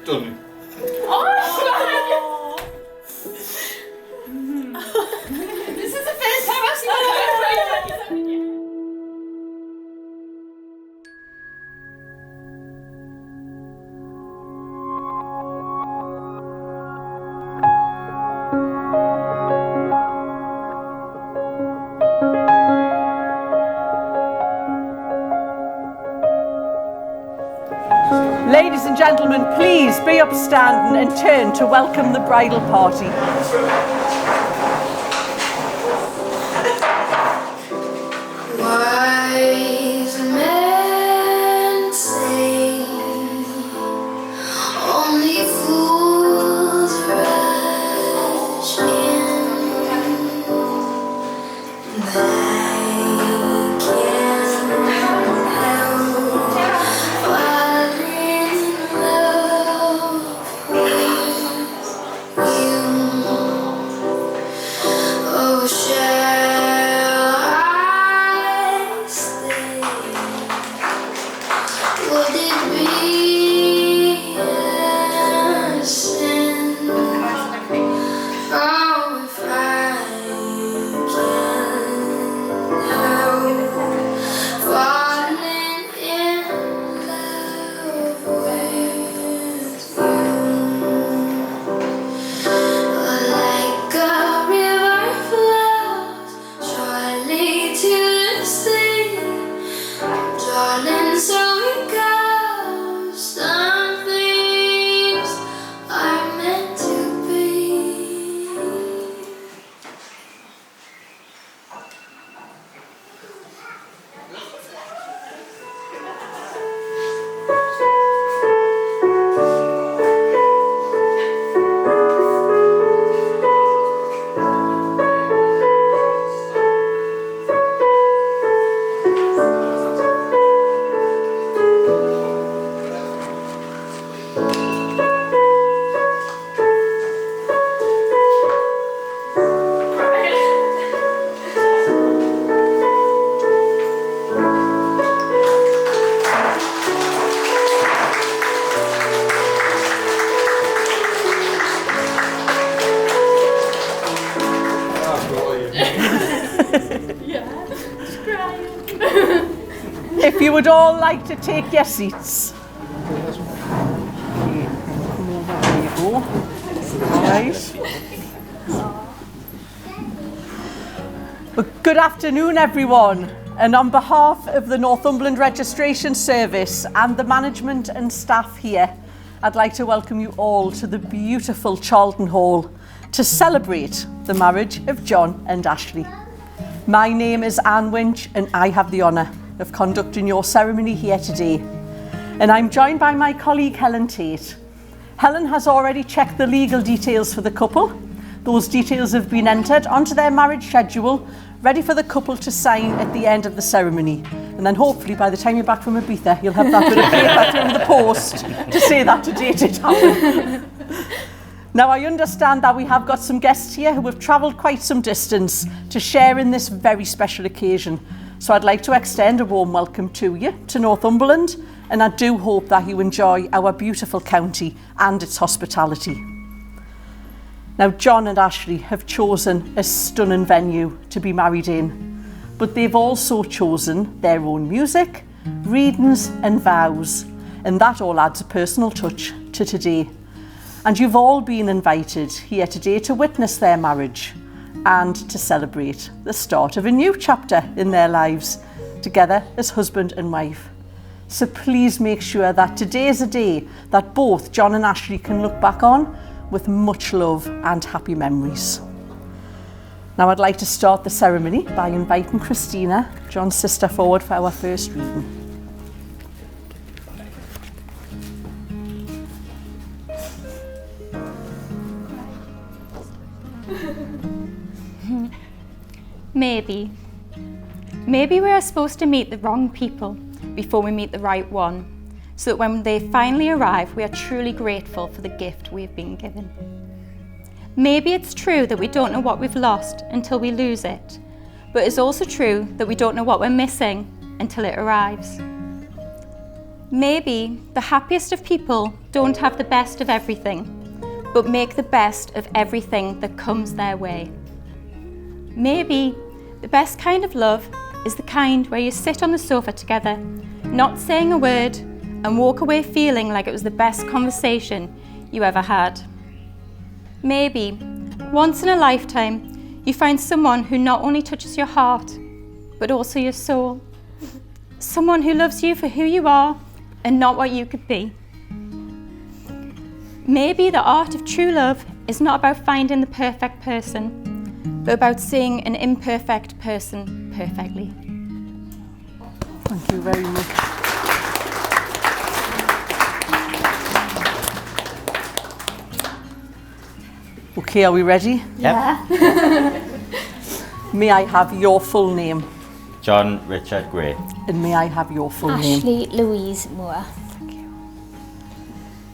Stunning. Oh, this is the first time I've seen my phone yet. Ladies and gentlemen, please be upstanding and turn to welcome the bridal party. Wise men say only fools rush in. They can't help falling in love with you. Oh, shall I stay? Would it be a sin? Oh, if I can't help falling in love with you. Like a river flows surely to the sea, darling, so it goes. Some things are meant to be. If you would all like to take your seats. There you go. All right. Well, good afternoon, everyone. And on behalf of the Northumberland Registration Service and the management and staff here, I'd like to welcome you all to the beautiful Charlton Hall to celebrate the marriage of John and Ashleigh. My name is Anne Winch and I have the honour of conducting your ceremony here today. And I'm joined by my colleague Helen Tate. Helen has already checked the legal details for the couple. Those details have been entered onto their marriage schedule, ready for the couple to sign at the end of the ceremony. And then hopefully by the time you're back from Ibiza, you'll have that bit of paper through the post to say that to date it happened. Now, I understand that we have got some guests here who have travelled quite some distance to share in this very special occasion. So I'd like to extend a warm welcome to you, to Northumberland, and I do hope that you enjoy our beautiful county and its hospitality. Now, John and Ashleigh have chosen a stunning venue to be married in, but they've also chosen their own music, readings and vows, and that all adds a personal touch to today. And you've all been invited here today to witness their marriage and to celebrate the start of a new chapter in their lives, together as husband and wife. So please make sure that today is a day that both John and Ashleigh can look back on with much love and happy memories. Now I'd like to start the ceremony by inviting Christina, John's sister, forward for our first reading. Maybe we are supposed to meet the wrong people before we meet the right one, so that when they finally arrive, we are truly grateful for the gift we have been given. Maybe it's true that we don't know what we've lost until we lose it, but it's also true that we don't know what we're missing until it arrives. Maybe the happiest of people don't have the best of everything, but make the best of everything that comes their way. Maybe the best kind of love is the kind where you sit on the sofa together, not saying a word, and walk away feeling like it was the best conversation you ever had. Maybe, once in a lifetime, you find someone who not only touches your heart, but also your soul. Someone who loves you for who you are and not what you could be. Maybe the art of true love is not about finding the perfect person, but about seeing an imperfect person perfectly. Thank you very much. Okay, are we ready? Yeah. May I have your full name? John Richard Gray. And may I have your full name? Ashleigh Louise Moore.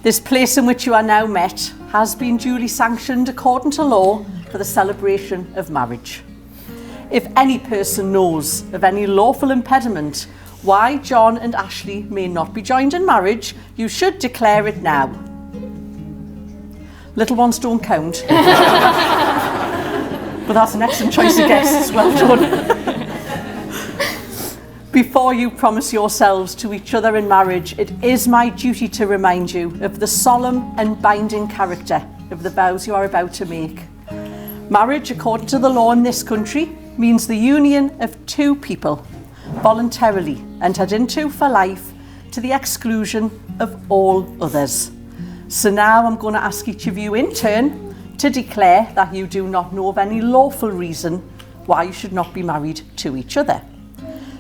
This place in which you are now met has been duly sanctioned according to law for the celebration of marriage. If any person knows of any lawful impediment why John and Ashleigh may not be joined in marriage, you should declare it now. Little ones don't count. But that's an excellent choice of guests. Well done. Before you promise yourselves to each other in marriage, it is my duty to remind you of the solemn and binding character of the vows you are about to make. Marriage, according to the law in this country, means the union of two people, voluntarily entered into for life to the exclusion of all others. So now I'm going to ask each of you in turn to declare that you do not know of any lawful reason why you should not be married to each other.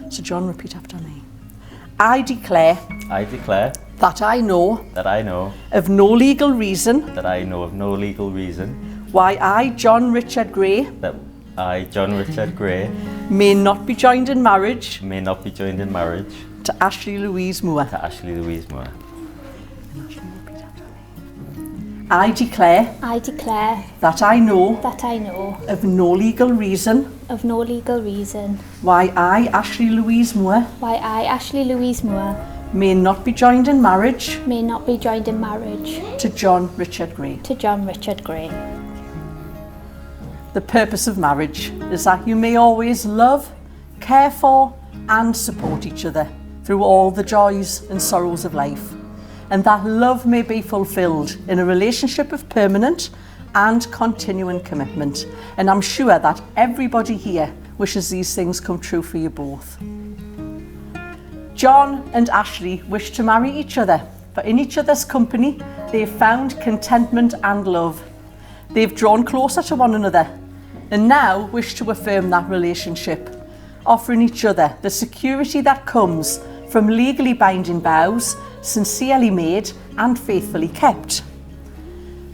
So John, repeat after me. I declare that I know of no legal reason why I, John Richard Gray, may not be joined in marriage to Ashleigh Louise Moore. I declare that I know of no legal reason why I, Ashleigh Louise Moore, may not be joined in marriage to John Richard Gray. The purpose of marriage is that you may always love, care for and support each other through all the joys and sorrows of life, and that love may be fulfilled in a relationship of permanent and continuing commitment. And I'm sure that everybody here wishes these things come true for you both. John and Ashleigh wish to marry each other, for in each other's company they have found contentment and love. They've drawn closer to one another and now wish to affirm that relationship, offering each other the security that comes from legally binding vows, sincerely made and faithfully kept.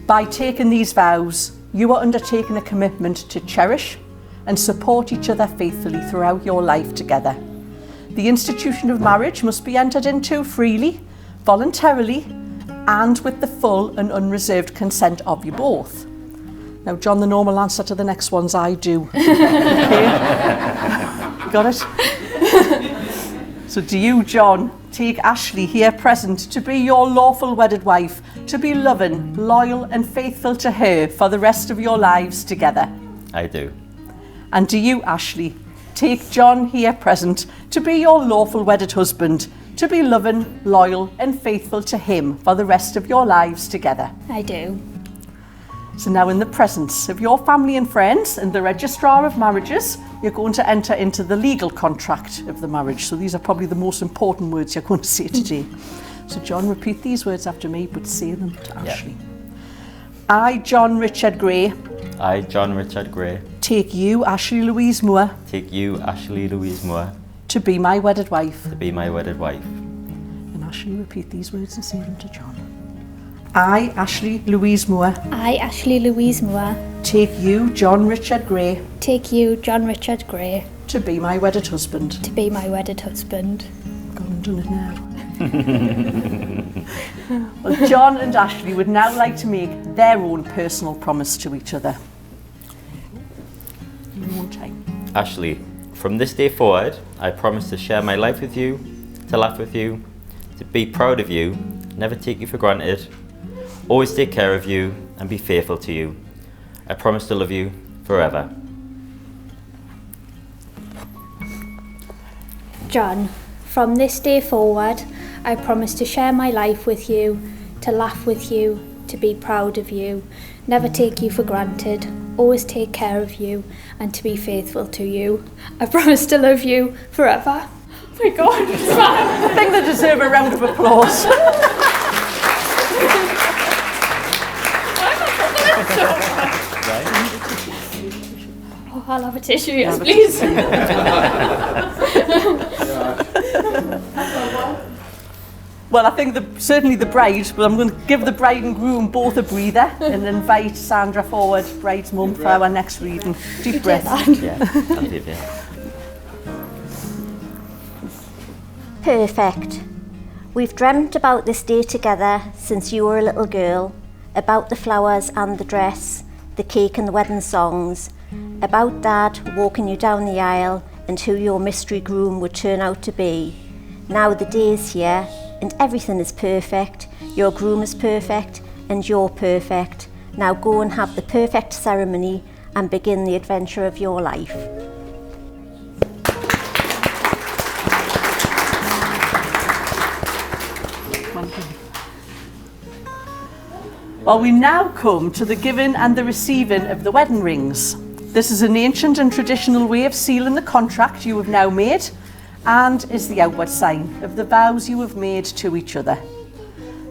By taking these vows, you are undertaking a commitment to cherish and support each other faithfully throughout your life together. The institution of marriage must be entered into freely, voluntarily, and with the full and unreserved consent of you both. Now, John, the normal answer to the next one's I do. Okay? Got it? So do you, John, take Ashleigh here present to be your lawful wedded wife, to be loving, loyal and faithful to her for the rest of your lives together? I do. And do you, Ashleigh, take John here present to be your lawful wedded husband, to be loving, loyal and faithful to him for the rest of your lives together? I do. So now, in the presence of your family and friends and the Registrar of Marriages, you're going to enter into the legal contract of the marriage. So these are probably the most important words you're going to say today. So John, repeat these words after me, but say them to Ashleigh. I, John Richard Gray. I, John Richard Gray. Take you, Ashleigh Louise Moore. Take you, Ashleigh Louise Moore. To be my wedded wife. To be my wedded wife. And Ashleigh, repeat these words and say them to John. I, Ashleigh Louise Moore. I, Ashleigh Louise Moore. Take you, John Richard Gray. Take you, John Richard Gray. To be my wedded husband. To be my wedded husband. Gone and done it now. Well, John and Ashleigh would now like to make their own personal promise to each other. In one time. Ashleigh, from this day forward, I promise to share my life with you, to laugh with you, to be proud of you, never take you for granted, always take care of you and be faithful to you. I promise to love you forever. John, from this day forward, I promise to share my life with you, to laugh with you, to be proud of you, never take you for granted, always take care of you, and to be faithful to you. I promise to love you forever. Oh my God, I think they deserve a round of applause. Oh, I'll have a tissue, yes, please. Well, I think certainly the bride, but I'm going to give the bride and groom both a breather and invite Sandra forward, bride's mum, for our next reading. Deep breath. Yeah, I'll leave you. Perfect. We've dreamt about this day together since you were a little girl, about the flowers and the dress, the cake and the wedding songs, about Dad walking you down the aisle and who your mystery groom would turn out to be. Now the day is here and everything is perfect. Your groom is perfect and you're perfect. Now go and have the perfect ceremony and begin the adventure of your life. Well, we now come to the giving and the receiving of the wedding rings. This is an ancient and traditional way of sealing the contract you have now made and is the outward sign of the vows you have made to each other.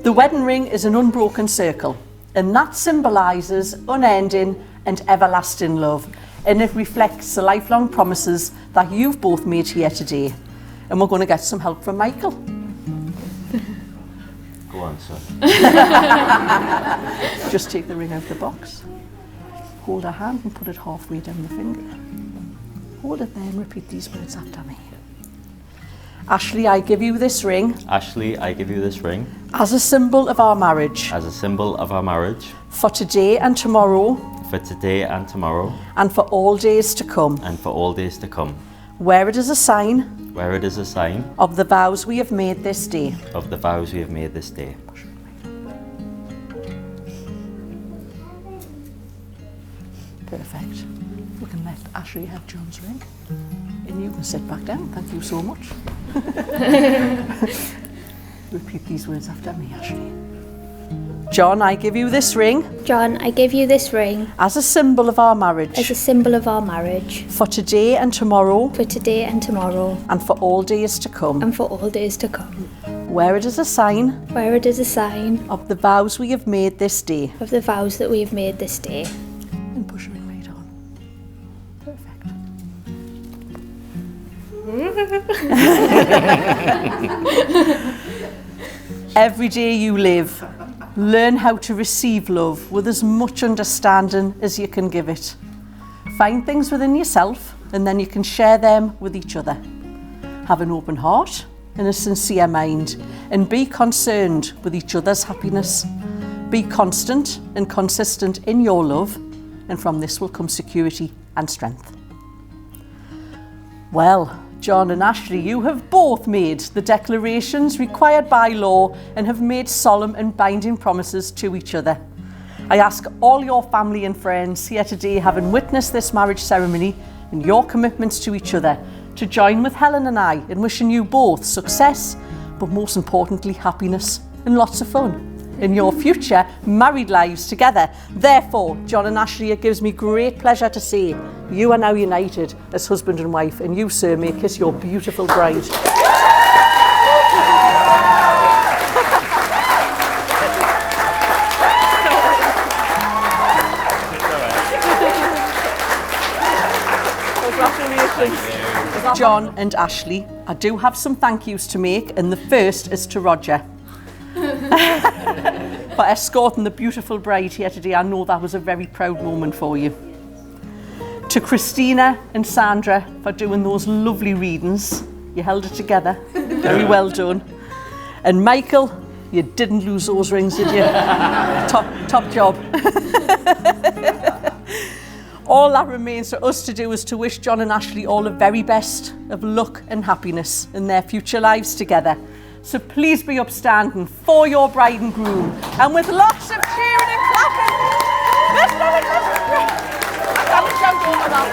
The wedding ring is an unbroken circle, and that symbolises unending and everlasting love, and it reflects the lifelong promises that you've both made here today. And we're going to get some help from Michael. Go on, son. Just take the ring out of the box. Hold her hand and put it halfway down the finger. Hold it there and repeat these words after me. Ashleigh, I give you this ring. Ashleigh, I give you this ring. As a symbol of our marriage. As a symbol of our marriage. For today and tomorrow. For today and tomorrow. And for all days to come. And for all days to come. Where it is a sign. Where it is a sign. Of the vows we have made this day. Of the vows we have made this day. Perfect. We can let Ashleigh have John's ring. And you can sit back down. Thank you so much. Repeat these words after me, Ashleigh. John, I give you this ring John, I give you this ring as a symbol of our marriage as a symbol of our marriage for today and tomorrow for today and tomorrow and for all days to come, and for all days to come. where it is a sign Where it is a sign of the vows we have made this day. of the vows that we have made this day. And push your ring right on. Perfect. Every day you live, learn how to receive love with as much understanding as you can give it. Find things within yourself and then you can share them with each other. Have an open heart and a sincere mind and be concerned with each other's happiness. Be constant and consistent in your love, and from this will come security and strength. Well, John and Ashleigh, you have both made the declarations required by law and have made solemn and binding promises to each other. I ask all your family and friends here today, having witnessed this marriage ceremony and your commitments to each other, to join with Helen and I in wishing you both success, but most importantly happiness and lots of fun in your future married lives together. Therefore, John and Ashleigh, it gives me great pleasure to say you are now united as husband and wife, and you, sir, may kiss your beautiful bride. John and Ashleigh, I do have some thank yous to make, and the first is to Roger. For escorting the beautiful bride here today. I know that was a very proud moment for you. To Christina and Sandra for doing those lovely readings. You held it together. Very well done. And Michael, you didn't lose those rings, did you? Top job. All that remains for us to do is to wish John and Ashleigh all the very best of luck and happiness in their future lives together. So please be upstanding for your bride and groom, and with lots of cheering and clapping. Let's go and I can't shout over that.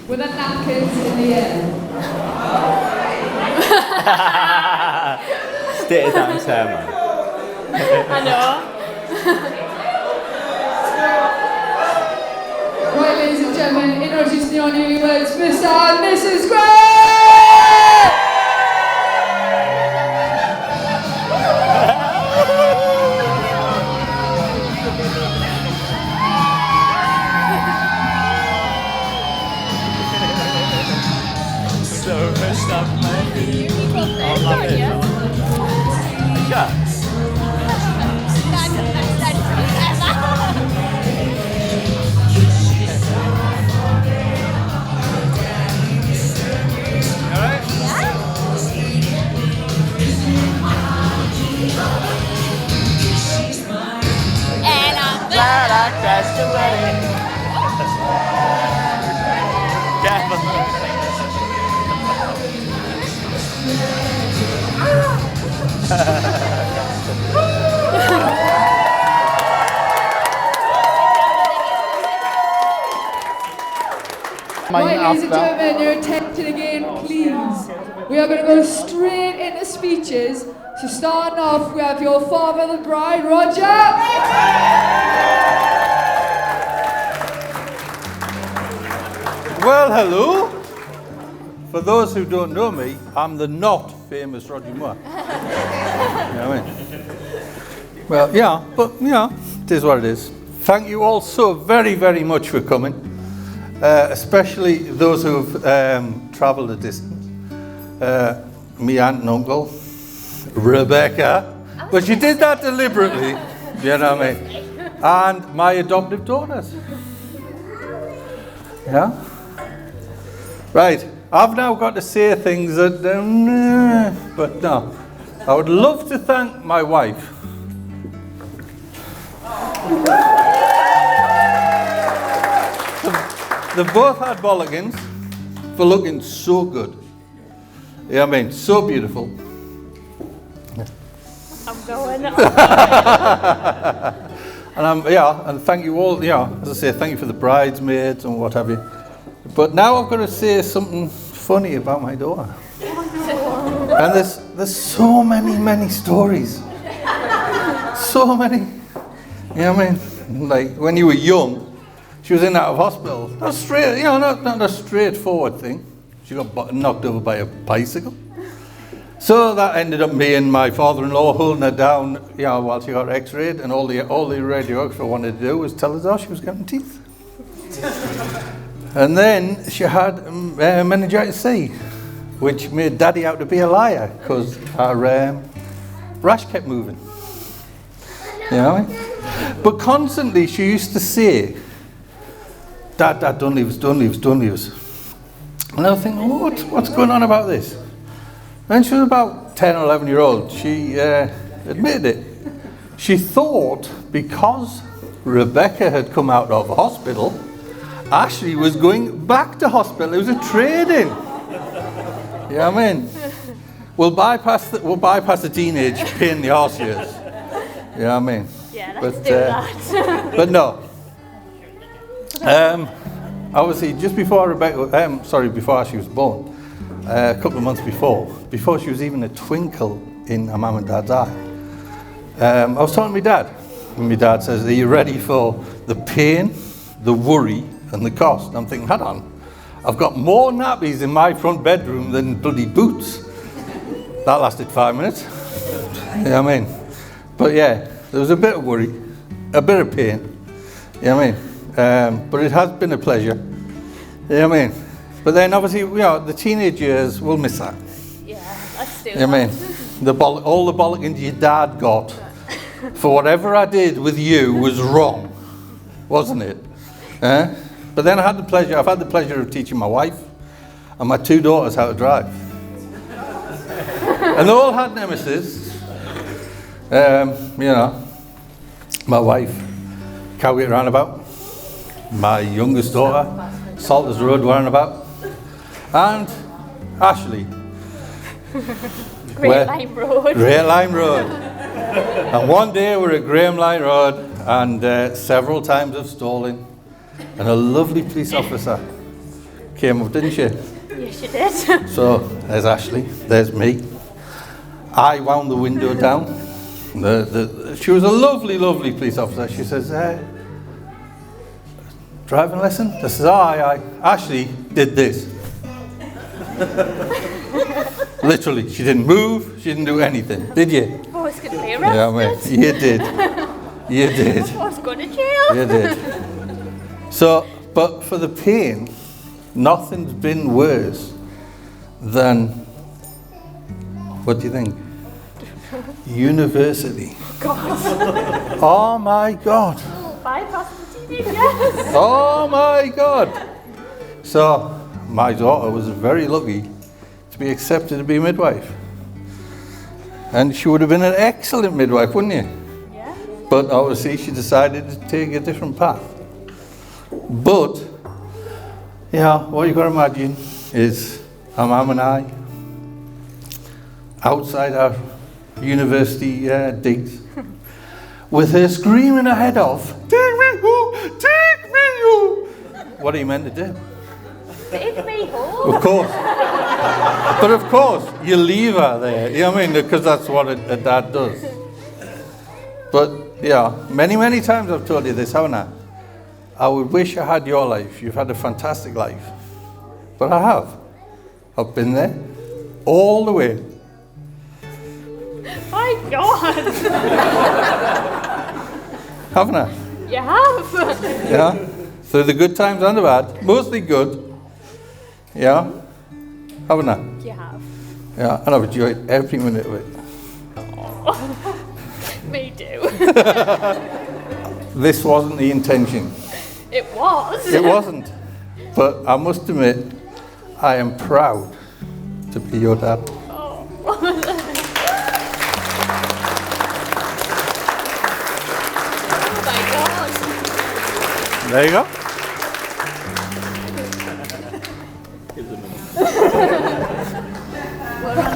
With the napkins in the air. Stay down, man. I know. Right, ladies and gentlemen, introducing your newlyweds, Mr. and Mrs. Gray! So messed up, mate. I love it. Yeah. Right, ladies and gentlemen, your attention again, please. We are going to go straight into speeches. So starting off, we have your father, the bride, Roger. Well, hello. For those who don't know me, I'm the not famous Roger Moore. You know what I mean? Well, yeah, but yeah, it is what it is. Thank you all so very, very much for coming, especially those who've travelled a distance. Me aunt and uncle, Rebecca, but she did that deliberately, you know what I mean? And my adoptive daughters. Yeah? Right, I've now got to say things that, but no. I would love to thank my wife. They've both had bolligans for looking so good. Yeah, I mean, so beautiful. I'm going. And thank you all, as I say, thank you for the bridesmaids and what have you. But now I've got to say something funny about my daughter. And there's so many stories. So many. You know what I mean? Like when you were young, she was in and out of hospital. Not straight, not a straightforward thing. She got knocked over by a bicycle. So that ended up me and my father-in-law holding her down, while she got x-rayed, and all the radiographer wanted to do was tell us, she was getting teeth. And then she had meningitis C, which made Daddy out to be a liar, because her rash kept moving. You know what I mean? But constantly she used to say, Dad, don't leave us, don't leave us, don't leave us. And I was thinking, what's going on about this? When she was about 10 or 11 year old, she admitted it. She thought because Rebecca had come out of hospital, Ashleigh was going back to hospital. It was a trade-in. You know what I mean? We'll bypass the teenage pain in the arse years. You know what I mean? Yeah, let's do that. But no. Obviously, just before before she was born, a couple of months before she was even a twinkle in her mum and dad's eye, I was talking to my dad, and my dad says, "Are you ready for the pain, the worry, and the cost?" I'm thinking, hold on, I've got more nappies in my front bedroom than bloody boots. That lasted 5 minutes. You know what I mean? But yeah, there was a bit of worry, a bit of pain. You know what I mean? But it has been a pleasure. You know what I mean? But then obviously, the teenage years, we'll miss that. Yeah, let's do you know what I mean? All the bollockings your dad got for whatever I did with you was wrong, wasn't it? But then I've had the pleasure of teaching my wife and my 2 daughters how to drive. And they all had nemesis. My wife, Cowgate Roundabout. My youngest daughter, Salters Road Roundabout. And Ashleigh. Great Line Road. Great Line Road. And one day we're at Graham Line Road, and several times of stalling, and a lovely police officer came up, didn't she? Yes, you did. So there's Ashleigh, there's me. I wound the window down. She was a lovely, lovely police officer. She says, driving lesson? I says, aye. Ashleigh did this. Literally, she didn't move, she didn't do anything. Did you? I was going to be arrested. Yeah, I mean, you did. You did. I was going to jail. You did. So, but for the pain, nothing's been worse than, what do you think? University. God. Oh my God. Bypass the TV, yes. Oh my God. So, my daughter was very lucky to be accepted to be a midwife. And she would have been an excellent midwife, wouldn't you? Yeah. But obviously she decided to take a different path. But Yeah, what you got to imagine is a mum and I outside our university digs with her screaming her head off, "Take me home, take me home." What are you meant to do? Take me home. Of course. But of course, you leave her there, you know what I mean? Because that's what a dad does. But yeah, many times I've told you this, haven't I? I would wish I had your life. You've had a fantastic life. But I have. I've been there all the way. My God. Haven't I? You have. Yeah? Through the good times and the bad. Mostly good. Yeah? Haven't I? You have. Yeah, and I've enjoyed every minute of it. Me too. This wasn't the intention. It was. It wasn't. But I must admit, I am proud to be your dad. Oh. My God. There you go.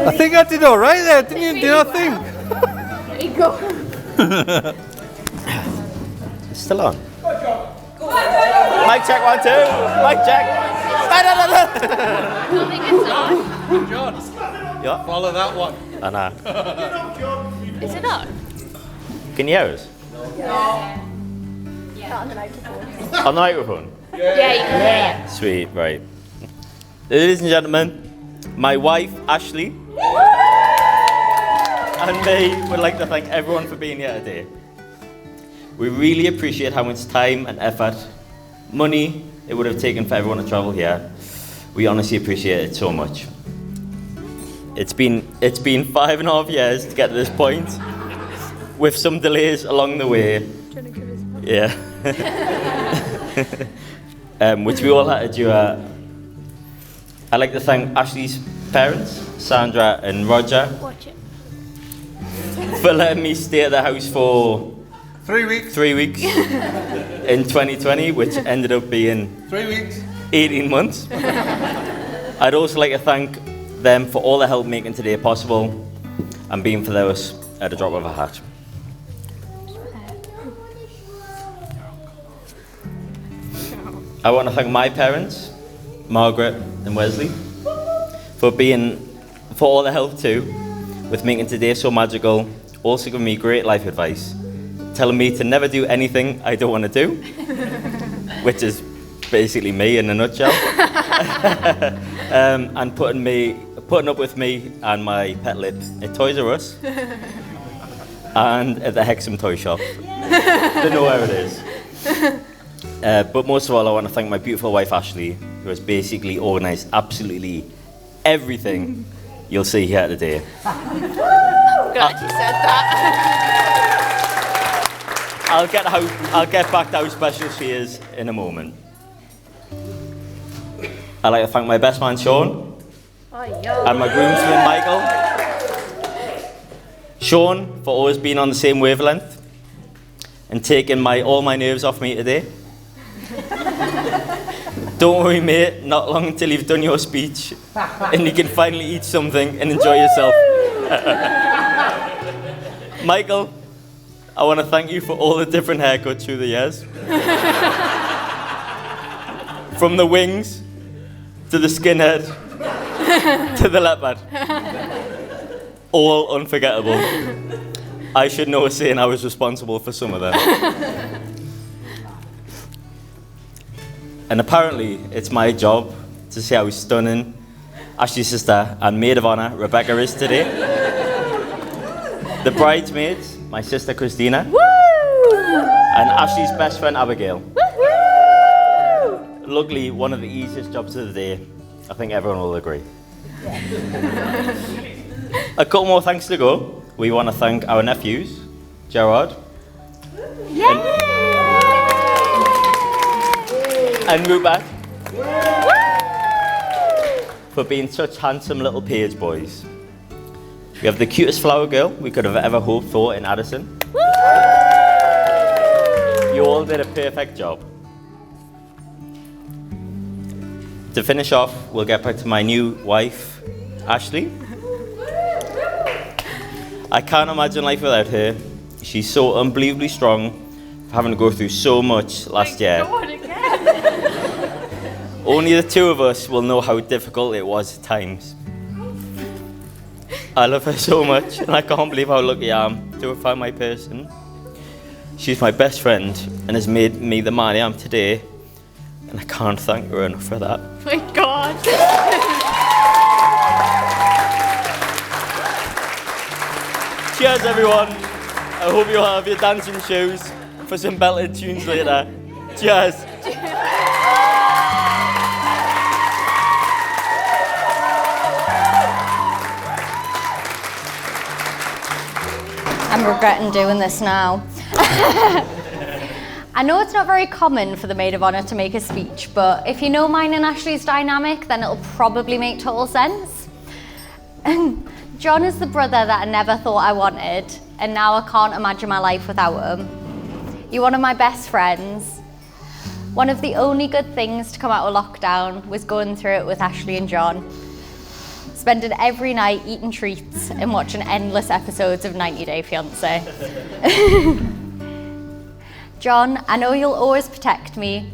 I think I did all right there, didn't you? Did I think? There you go. It's still on. Mic check 1, 2. Mic check. Yeah. Follow that one. I know. Is it on? Can you hear us? Yeah, on the On the microphone? Yeah, you can hear you. Sweet, right. Ladies and gentlemen, my wife, Ashleigh, and me would like to thank everyone for being here today. We really appreciate how much time and effort, money it would have taken for everyone to travel here. We honestly appreciate it so much. It's been 5.5 years to get to this point, with some delays along the way. Yeah. Which we all had to do. I'd like to thank Ashleigh's parents, Sandra and Roger, for letting me stay at the house for 3 weeks. 3 weeks in 2020, which ended up being 3 weeks. 18 months. I'd also like to thank them for all the help making today possible and being for us at a drop of a hat. I want to thank my parents, Margaret and Wesley, for all the help too, with making today so magical, also giving me great life advice, telling me to never do anything I don't want to do, which is basically me in a nutshell, and putting up with me and my pet lip at Toys R Us and at the Hexham toy shop. Don't know where it is. But most of all, I want to thank my beautiful wife Ashleigh, who has basically organised absolutely everything you'll see here today. Glad you said that. I'll get back to how special she is in a moment. I'd like to thank my best man Sean and my groomsman Michael. Sean for always being on the same wavelength and taking all my nerves off me today. Don't worry, mate, not long until you've done your speech and you can finally eat something and enjoy yourself. Michael, I want to thank you for all the different haircuts through the years. From the wings, to the skinhead, to the leopard. All unforgettable. I should know, saying I was responsible for some of them. And apparently, it's my job to see how stunning Ashleigh's sister and maid of honour, Rebecca, is today. The bridesmaids, my sister Christina, and Ashleigh's best friend Abigail. Luckily, one of the easiest jobs of the day. I think everyone will agree. A couple more thanks to go. We want to thank our nephews, Gerard and Rupert, for being such handsome little page boys. We have the cutest flower girl we could have ever hoped for in Addison. You all did a perfect job. To finish off, we'll get back to my new wife, Ashleigh. I can't imagine life without her. She's so unbelievably strong, for having to go through so much last year. Only the two of us will know how difficult it was at times. I love her so much, and I can't believe how lucky I am to have found my person. She's my best friend and has made me the man I am today, and I can't thank her enough for that. My God. Cheers, everyone. I hope you have your dancing shoes for some belted tunes later. Cheers. I'm regretting doing this now. I know it's not very common for the maid of honour to make a speech, but if you know mine and Ashleigh's dynamic, then it'll probably make total sense. John is the brother that I never thought I wanted, and now I can't imagine my life without him. You're one of my best friends. One of the only good things to come out of lockdown was going through it with Ashleigh and John. Spending every night eating treats and watching endless episodes of 90 Day Fiancé. John, I know you'll always protect me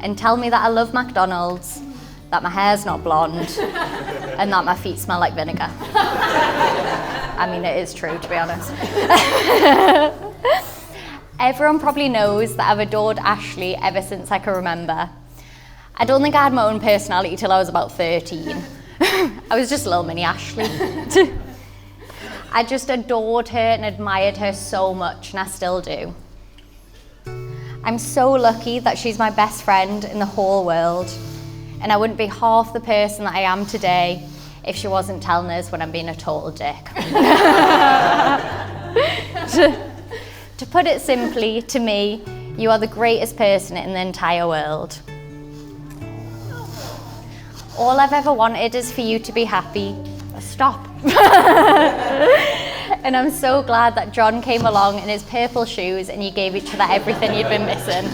and tell me that I love McDonald's, that my hair's not blonde, and that my feet smell like vinegar. I mean, it is true, to be honest. Everyone probably knows that I've adored Ashleigh ever since I can remember. I don't think I had my own personality till I was about 13. I was just a little mini Ashleigh. I just adored her and admired her so much, and I still do. I'm so lucky that she's my best friend in the whole world, and I wouldn't be half the person that I am today if she wasn't telling us when I'm being a total dick. To put it simply, to me, you are the greatest person in the entire world. All I've ever wanted is for you to be happy. Stop. And I'm so glad that John came along in his purple shoes and you gave each other everything you'd been missing.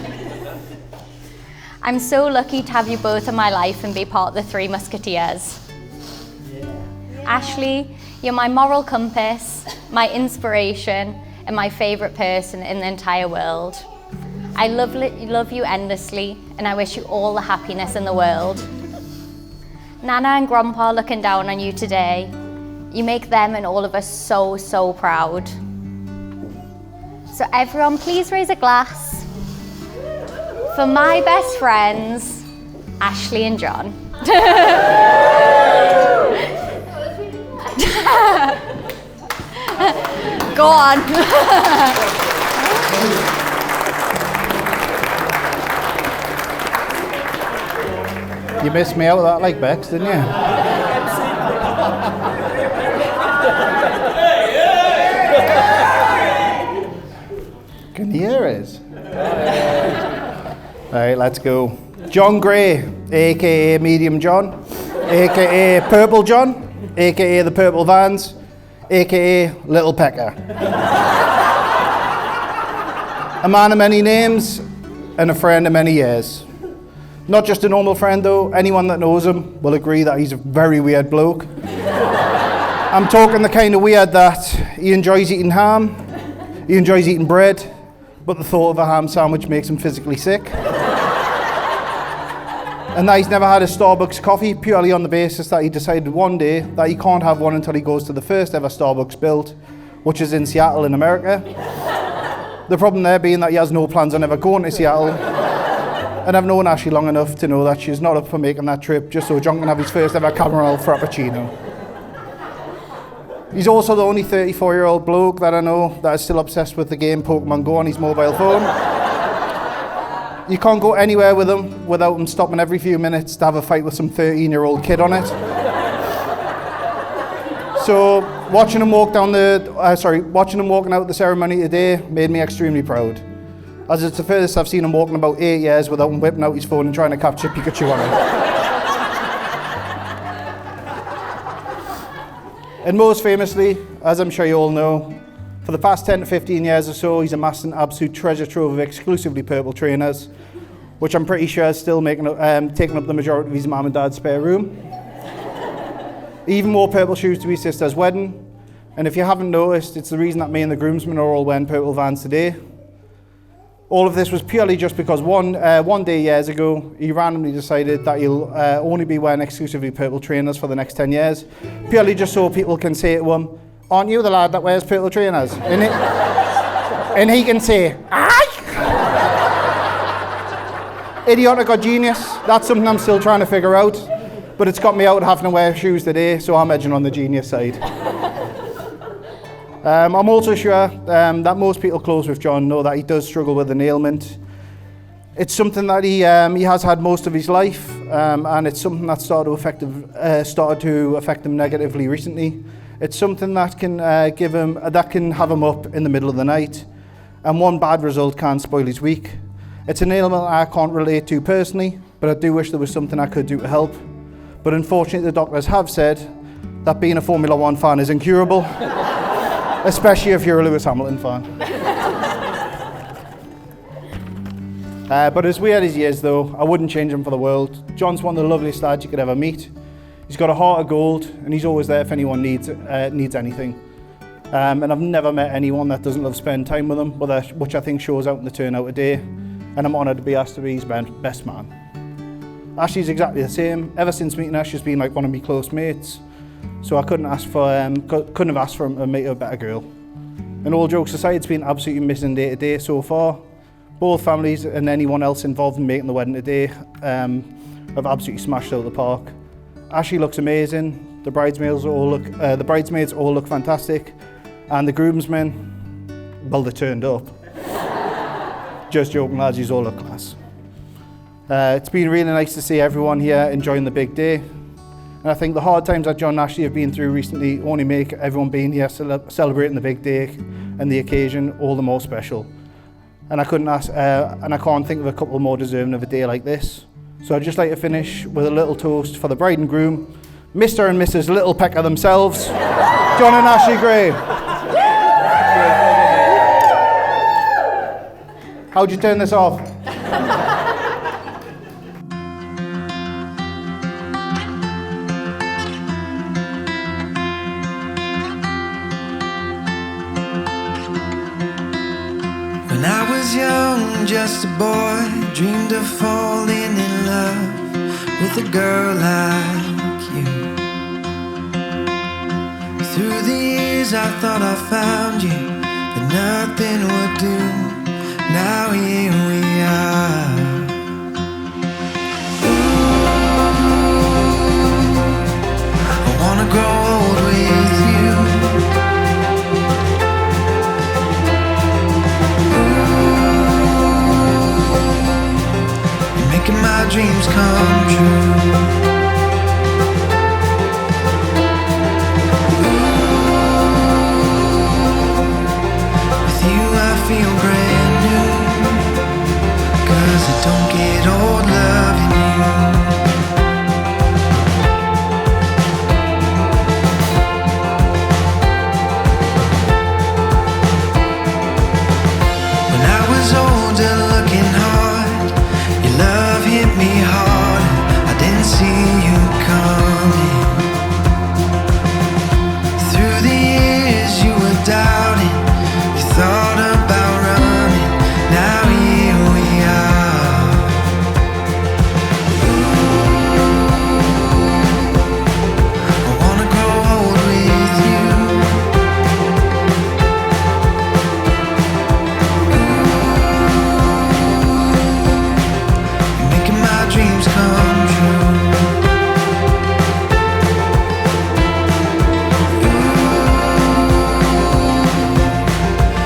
I'm so lucky to have you both in my life and be part of the Three Musketeers. Ashleigh, you're my moral compass, my inspiration, and my favourite person in the entire world. I love you endlessly, and I wish you all the happiness in the world. Nana and Grandpa looking down on you today. You make them and all of us so, so proud. So everyone, please raise a glass for my best friends, Ashleigh and John. Go on. You missed me out with that like Bex, didn't you? Can you hear us? Alright, let's go. John Gray, aka Medium John, aka Purple John, aka the Purple Vans, aka Little Pecker. A man of many names and a friend of many years. Not just a normal friend though, anyone that knows him will agree that he's a very weird bloke. I'm talking the kind of weird that he enjoys eating ham, he enjoys eating bread, but the thought of a ham sandwich makes him physically sick. And that he's never had a Starbucks coffee purely on the basis that he decided one day that he can't have one until he goes to the first ever Starbucks built, which is in Seattle in America. The problem there being that he has no plans on ever going to Seattle. And I've known Ashleigh long enough to know that she's not up for making that trip just so John can have his first ever caramel frappuccino. He's also the only 34-year-old bloke that I know that is still obsessed with the game Pokemon Go on his mobile phone. You can't go anywhere with him without him stopping every few minutes to have a fight with some 13-year-old kid on it. So watching him walking out the ceremony today made me extremely proud. As it's the first I've seen him walking about 8 years without him whipping out his phone and trying to capture Pikachu on it. And most famously, as I'm sure you all know, for the past 10 to 15 years or so, he's amassed an absolute treasure trove of exclusively purple trainers, which I'm pretty sure is still taking up the majority of his mum and dad's spare room. Even more purple shoes to his sister's wedding. And if you haven't noticed, it's the reason that me and the groomsmen are all wearing purple Vans today. All of this was purely just because one day years ago, he randomly decided that he'll only be wearing exclusively purple trainers for the next 10 years, purely just so people can say to him, "Aren't you the lad that wears purple trainers?" And he can say, "Aye!" Idiotic or genius, that's something I'm still trying to figure out, but it's got me out having to wear shoes today, so I'm edging on the genius side. I'm also sure that most people close with John know that he does struggle with an ailment. It's something that he has had most of his life, and it's something that started to affect him negatively recently. It's something that can have him up in the middle of the night, and one bad result can spoil his week. It's an ailment I can't relate to personally, but I do wish there was something I could do to help. But unfortunately, the doctors have said that being a Formula 1 fan is incurable. Especially if you're a Lewis Hamilton fan. But as weird as he is though, I wouldn't change him for the world. John's one of the loveliest lads you could ever meet. He's got a heart of gold and he's always there if anyone needs anything. And I've never met anyone that doesn't love spending time with him, which I think shows out in the turnout today. And I'm honoured to be asked to be his best man. Ashleigh's exactly the same. Ever since meeting her, she's been like one of my close mates. So I couldn't have asked for him to meet a better girl. And all jokes aside, it's been absolutely missing day to day so far. Both families and anyone else involved in making the wedding today have absolutely smashed out of the park. Ashleigh looks amazing. The bridesmaids all look fantastic, and the groomsmen, well, they turned up. Just joking, lads, you all look class. It's been really nice to see everyone here enjoying the big day. And I think the hard times that John and Ashleigh have been through recently only make everyone being here celebrating the big day and the occasion all the more special. And I can't think of a couple more deserving of a day like this. So I'd just like to finish with a little toast for the bride and groom, Mr. and Mrs. Littlepecker themselves, John and Ashleigh Gray. How'd you turn this off? When I was young, just a boy, dreamed of falling in love with a girl like you. Through the years I thought I found you, but nothing would do. Now here we are. Ooh, I wanna grow old with you. Making my dreams come true. With you I feel brand new, 'cause I don't get old loving you. When I was older looking hard, your love hit me hard, I didn't see you coming. Through the years you were doubting, you thought about running, now here we are. Ooh, I wanna grow old with you. Making my dreams come true.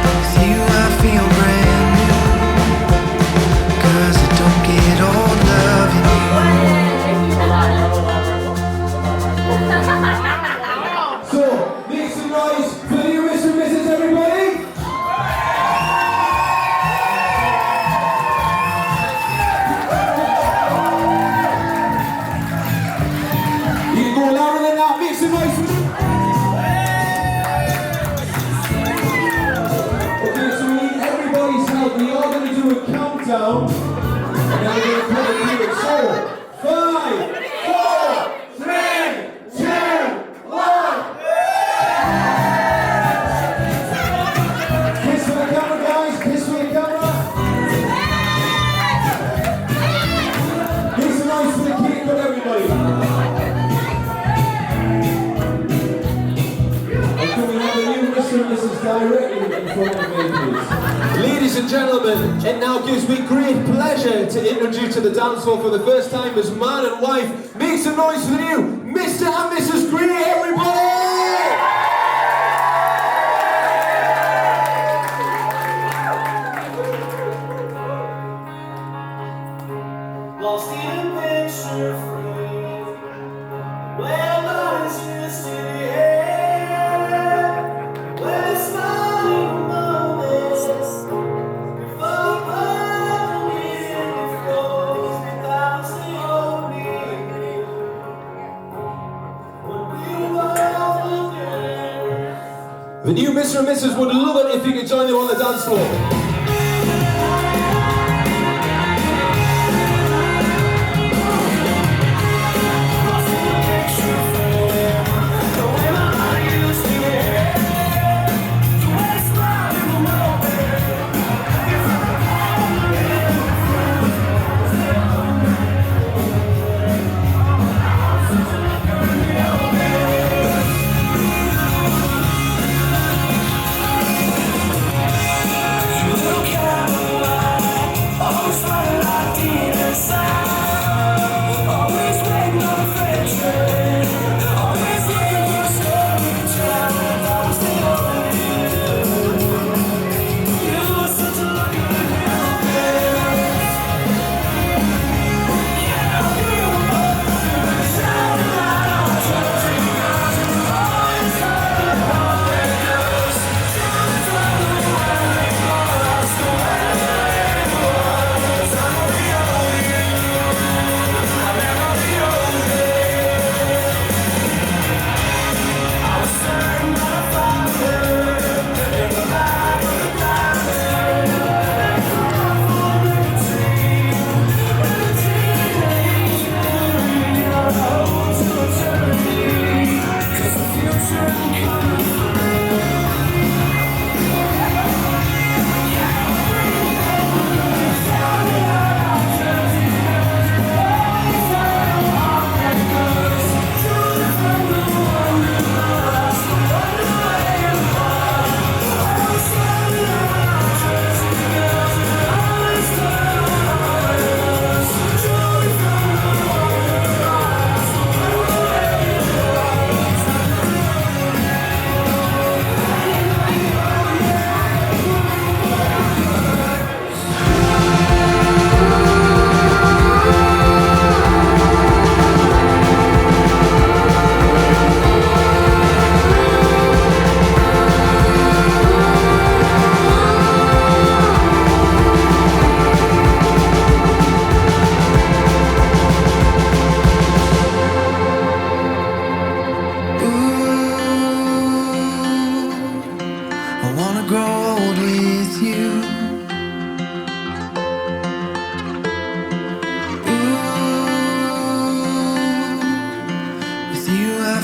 With you I feel brand new, 'cause I don't get old loving you. So, make some noise for the Mr. and Mrs. everybody! You can go louder than that, make some noise. Okay, so we need everybody's help. We are going to do a countdown. gentlemen, it now gives me great pleasure to introduce you to the dance floor for the first time as man and wife. Make some noise for you, Mr. and Mrs. Gray, everybody! Lost in a picture frame, where lies used to be here, where smiling moments before burning it flows without saying me. When we were together. The new Mr. and Mrs. would love it if you could join them on the dance floor.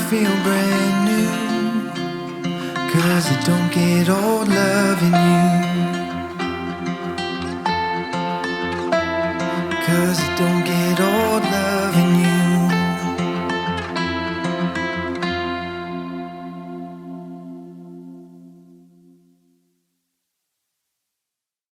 Feel brand new, 'cause I don't get old loving you, 'cause I don't get old loving you.